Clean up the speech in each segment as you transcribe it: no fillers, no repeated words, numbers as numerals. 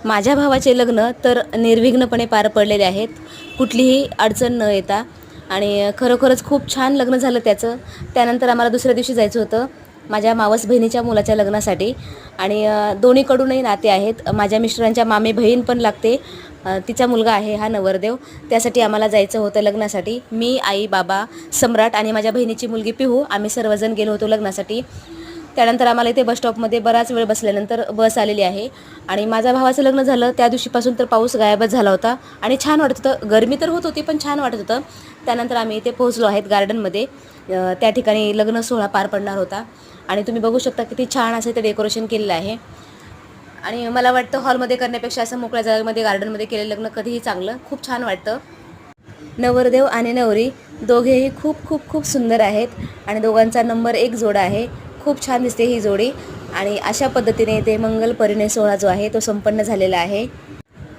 माझ्या भावाचे लग्न तर निर्विघ्नपणे पार पडलेले आहेत, कुठलीही अडचण न येता. आणि खरोखरच खूप छान लग्न झालं त्याचं. त्यानंतर आम्हाला दुसऱ्या दिवशी जायचं होतं माझ्या मावस बहिणीच्या मुलाच्या लग्नासाठी. आणि दोन्हीकडूनही नाते आहेत. माझ्या मिस्टरांच्या मामे बहीण पण लागते, तिचा मुलगा आहे हा नवरदेव. त्यासाठी आम्हाला जायचं होतं लग्नासाठी. मी, आई, बाबा, सम्राट आणि माझ्या बहिणीची मुलगी पिहू, आम्ही सर्वजण गेलो होतो लग्नासाठी. त्यानंतर आम्हाला इथे बसस्टॉपमध्ये बराच वेळ बसल्यानंतर बस आलेली आहे. आणि माझ्या भावाचं लग्न झालं त्या दिवशीपासून तर पाऊस गायबच झाला होता आणि छान वाटत होतं. गरमी तर होत होती पण छान वाटत होतं. त्यानंतर आम्ही इथे पोहोचलो आहेत गार्डनमध्ये. त्या ठिकाणी लग्न सोहळा पार पडणार होता आणि तुम्ही बघू शकता किती छान असं ते डेकोरेशन केलेलं आहे. आणि मला वाटतं हॉलमध्ये करण्यापेक्षा असं मोकळ्या जागेमध्ये गार्डनमध्ये केलेलं लग्न कधीही चांगलं, खूप छान वाटतं. नवरदेव आणि नवरी दोघेही खूप खूप खूप सुंदर आहेत आणि दोघांचा नंबर एक जोडा आहे. खूप छान दिसते ही जोडी. आणि अशा पद्धतीने ते मंगल परिणय सोहळा जो आहे तो संपन्न झालेला आहे.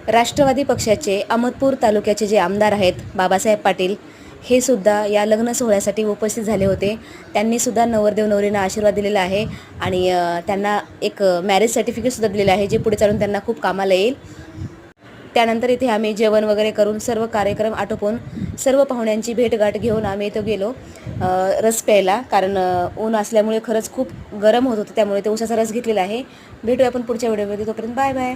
राष्ट्रवादी पक्षाचे अहमदपूर तालुक्याचे जे आमदार आहेत बाबासाहेब पाटील, हे सुद्धा या लग्न सोहळ्यासाठी उपस्थित झाले होते. त्यांनीसुद्धा नवरदेव नवरींना आशीर्वाद दिलेला आहे आणि त्यांना एक मॅरेज सर्टिफिकेटसुद्धा दिलेलं आहे, जे पुढे चालून त्यांना खूप कामाला येईल. त्यानंतर इथे आम्ही जेवण वगैरे करून सर्व कार्यक्रम आटोपून सर्व पाहुण्यांची भेटगाठ घेऊन आम्ही इथं गेलो रस प्यायला. कारण ऊन असल्यामुळे खरंच खूप गरम होत होतं, त्यामुळे ते उसाचा रस घेतलेला आहे. भेटूया आपण पुढच्या व्हिडिओमध्ये. तोपर्यंत बाय बाय.